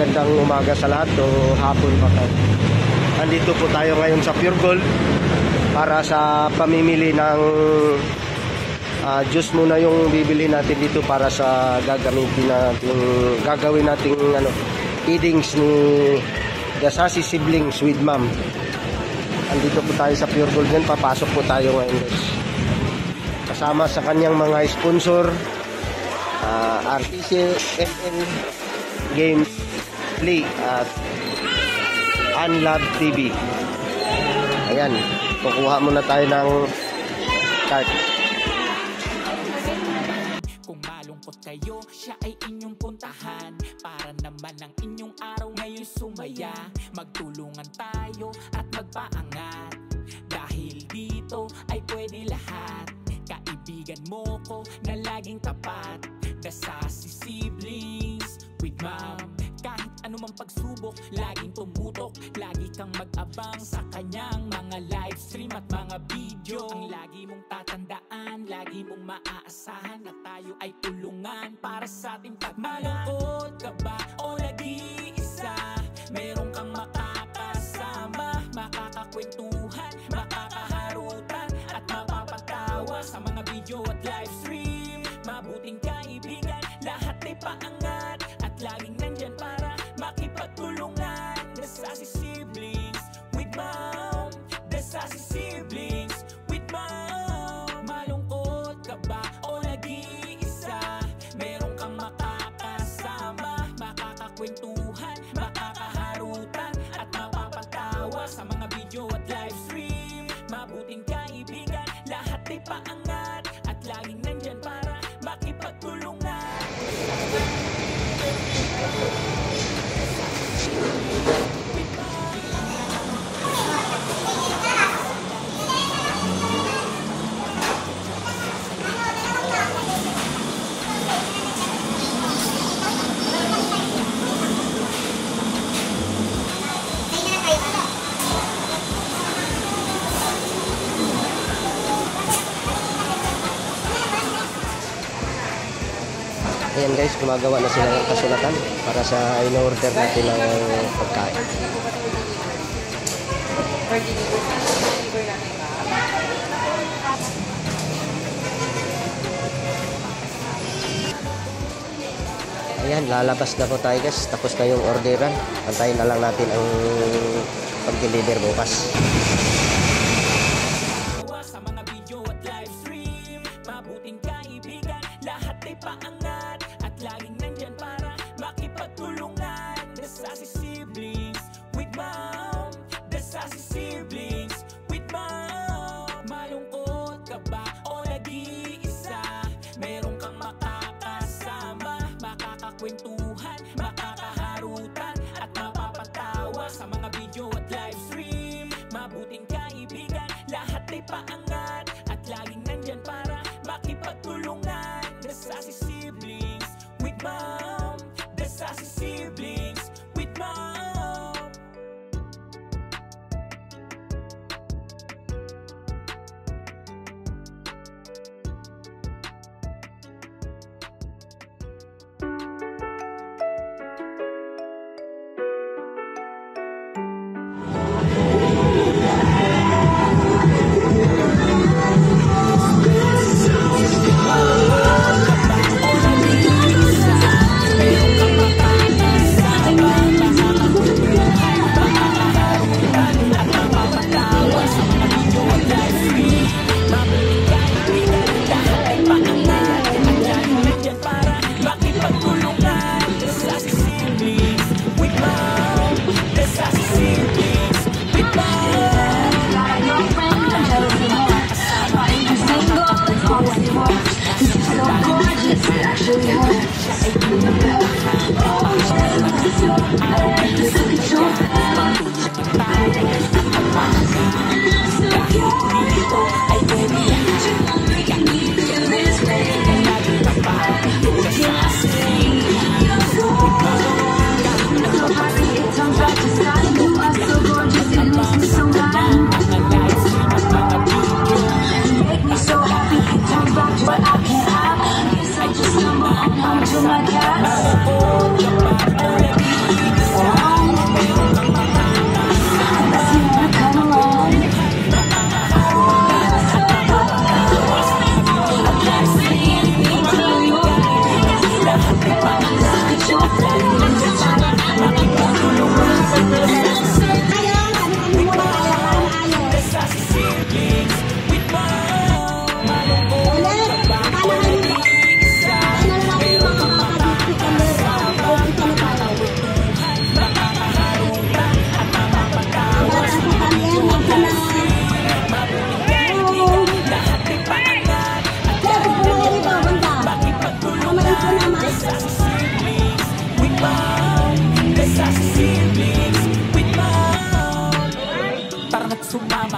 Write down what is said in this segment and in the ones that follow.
magandang umaga sa lahat o hapon pa kayo. Andito po tayo ngayon sa Pure Gold para sa pamimili ng juice muna yung bibili natin dito para sa gagawin nating feedings ni The Sassy Siblings with Mom. Andito po tayo sa Pure Gold ngayon, papasok po tayo ngayon guys. Kasama sa kanyang mga sponsor, RTC, ML Games Play at Unlove TV. Ayan, kukuha muna tayo ng card. Kung malungkot kayo, siya ay inyong puntahan. Para naman ang inyong araw ngayon sumaya. Magtulungan tayo at magpaangat. Dahil dito ay pwede lahat. Kaibigan mo ko na laging tapat. The Sassy Siblings with Mom. Kahit anumang pagsubok, laging tumutok. Lagi kang mag-abang sa kanyang mga live stream at mga video. Ang lagi mong tatandaan, lagi mong maaasahan na tayo ay tulungan para sa ating pagmahal. Malungkot ka ba o nag-iisa? Meron kang makakasama, makakakwentuhan, makakaharutan at mapapatawa sa mga video at live stream. Mabuting kaibigan, lahat ay paangat at laging nandyan para makipagtulungan. The Sassy Siblings with Mom. The Sassy Siblings with Mom. Malungkot ka ba o nag-iisa? Meron kang makakasama, makakakwentuhan, makakaharutan at mapapatawa sa mga video at live stream. Mabuting kaibigan, lahat ay paangat at laging nandyan para makipagtulungan. Ayan guys, gumagawa na sila ng kasulatan para sa in-order natin ng pagkain. Ayan, lalabas na po tayo guys. Tapos na yung orderan. Antayin na lang natin ang pag-deliver bukas. Sa mga video at live stream, mabuting kaibigan, lahat ay paangat at laging nandyan para makipagtulungan. The Sassy Siblings with Mom. The Sassy Siblings with Mom. Malungkot ka ba o nag-iisa? Meron kang makakasama, makakakwentuhan, makakaharutan at mapapatawa sa mga video at live stream. Mabuting kaibigan,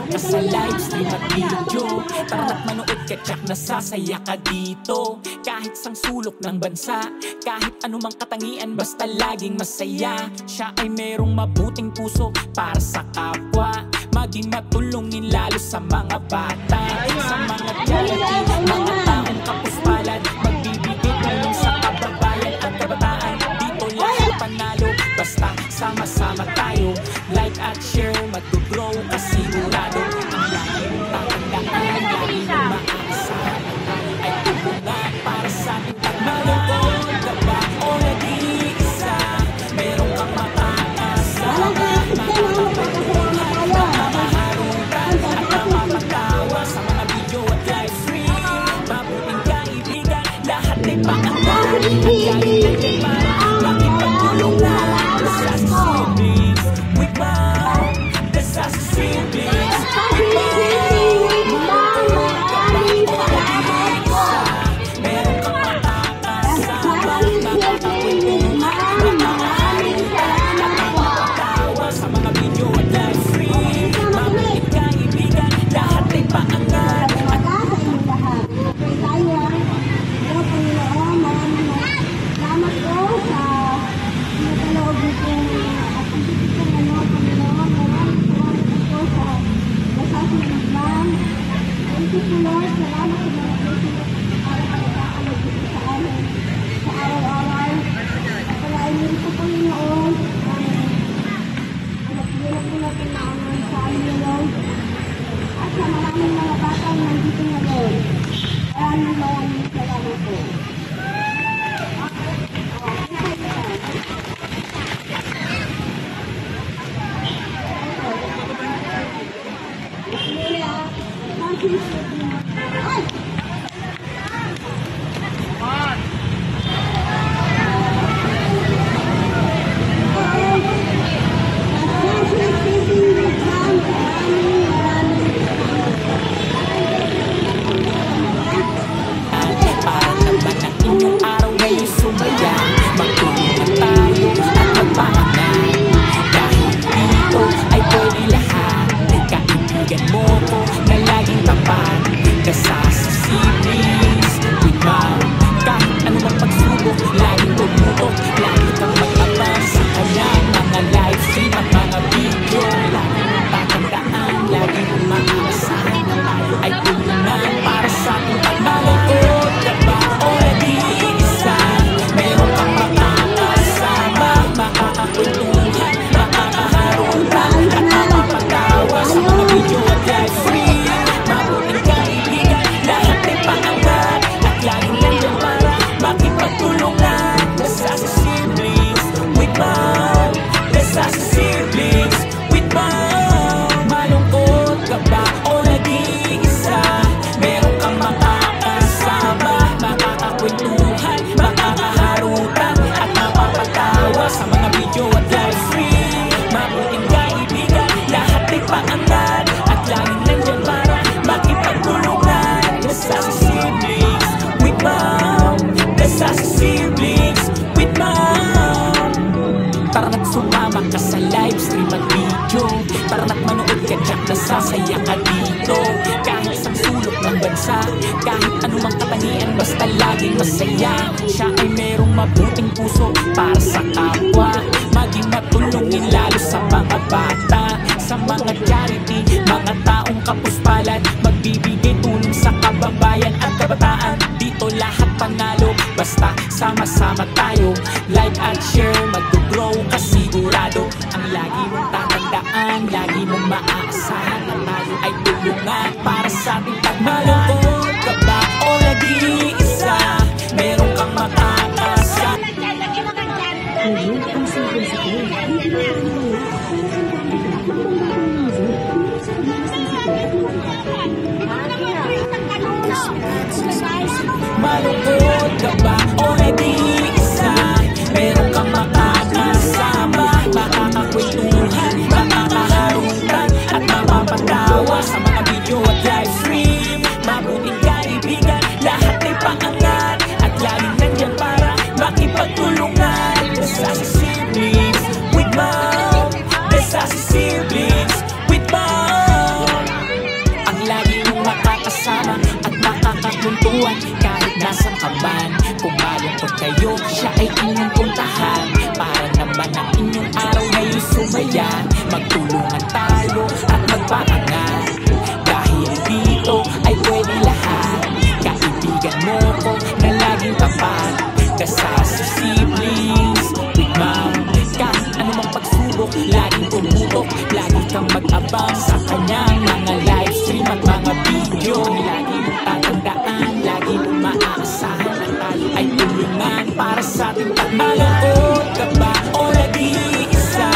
ka sa live stream at video. Tara't manood ka, tsak nasasaya ka dito. Kahit sang sulok ng bansa, kahit anumang katangian, basta laging masaya. Siya ay merong mabuting puso para sa kapwa, maging matulungin lalo sa mga bata, sa mga charity, mga taong kapuspalad, magbibigay tulong sa kababayan at kabataan. Dito lahat panalo, basta sama-sama tayo. Like at share, mag-grow kasi sigurado. Ang lagi mong tatandaan, lagi mong maaasahan ay tulungan para sa ating pagmalungkot ka ba o nag-iisa. Meron kang makakasama, makakapagtulungan, makakaharutan at makapatawa sa mga video at live stream. Mabuting kaibigan, lahat ay paangat at galing natin para makipagtulungan. Sa siblings, with mom, sa siblings, with nasasaya ka dito. Kahit sa sulok ng bansa, kahit anumang katangian, basta laging masaya. Siya ay merong mabuting puso para sa kapwa, maging matulungin lalo sa mga bata, sa mga charity, mga taong kapuspalad, magbibigay tulong sa kababayan at kabataan. Dito lahat panalo, basta sama-sama tayo. Like at share, mag-grow ka sigurado. Ang lagi mong tatandaan, lagi mong maaasahan na tayo ay tulungan para sa ating pagmalungkot ka ba o nag-iisa. Meron kang makakasama. Malungkot ka ba o nag-iisa? Meron kang makakasama, makakakwentuhan, makakaharutan at magtulungan tayo at magpaangat. Dahil dito ay pwede lahat. Kaibigan mo ko na laging tapat. Kasasi siblings with mom. Kahit anumang pagsubok, laging tumutok. Lagi kang mag-abang sa kanyang mga live stream at mga video. Lagi mong tatandaan, lagi mong maaasahan na tayo ay tulungan para sa ating pagmalungkot ka ba o nag-iisa.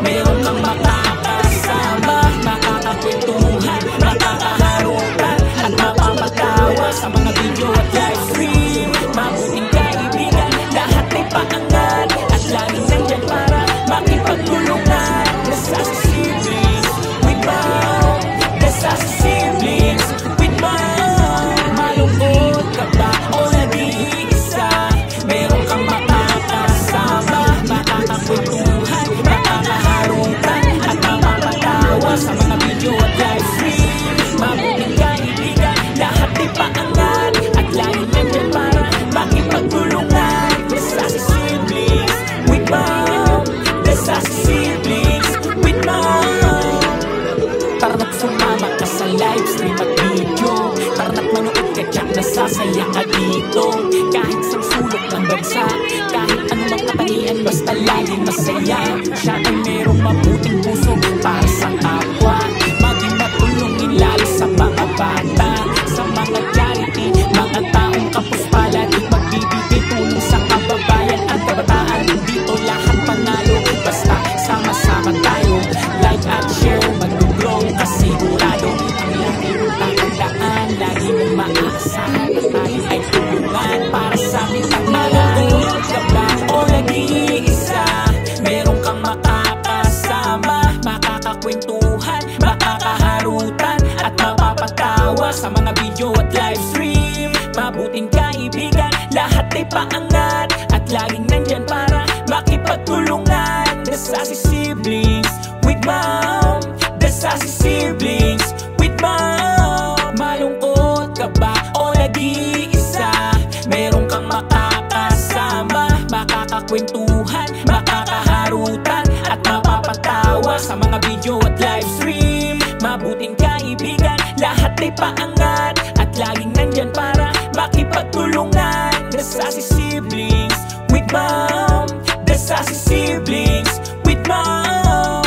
Meron kang makakasama, makakakwentuhan, makakaharutan at mapapatawa sa mga video at live stream. Mabuting kaibigan, lahat ay paangat at laging nandyan para makipagtulungan. Dasasi siblings with mom, Dasasi siblings with mom. Malungkot ka ba o nag-iisa? Meron kang makakasama, makakakwentuhan, makakaharutan at mapapatawa sa mga video at live stream. Mabuting kaibigan, lahat ay paangat at laging nandyan para makipagtulungan. Dasasi siblings with mom, Dasasi siblings with mom. Tara't sumama ka sa live stream at video. Tara't manood ka dyan, nasasaya ka dito. Kahit sa sulok ng bansa, kahit anumang katangian, basta laging masaya. Siya ay merong mabuting puso para sa kapwa. Maging matulungin lalo sa mga bata, sa mga charity, mga taong kapuspalad, magbibigay tulong sa kababayan at kabataan. Dito lahat panalo, basta sama-sama tayo. Like at share, mag-grow kasigurado. Ang lagi mong tatandaan, lagi mong maaasahan na tayo ay tulungan para sa ating pagmalungkot ka ba o nag-iisa. Meron kang makakasama, makakakwentuhan, makakaharutan at mapapatawa sa mga video at live stream. Mabuting kaibigan, lahat ay paangat at laging nandyan para makipagtulungan. Dasasi siblings with mom, Dasasi siblings with mom. Malungkot ka ba o nag-iisa? Meron kang makakasama, makakakwentuhan, makakaharutan at mapapatawa sa mga video at live stream. Mabuting kaibigan, lahat ay paangat at laging nandyan para makipagtulungan. Dasasi siblings with mom, Dasasi siblings with mom.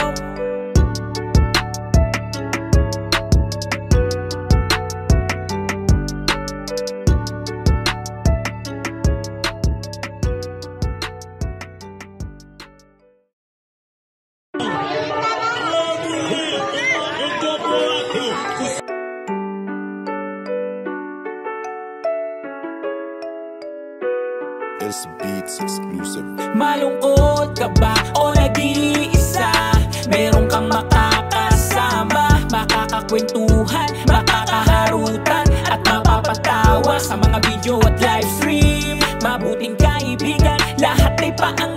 S Beats exclusive. Malungkot ka ba o nag-iisa? Meron kang makakasama, makakakwentuhan, makakaharutan at mapapatawa sa mga video at live stream. Mabuting kaibigan, lahat ay paangat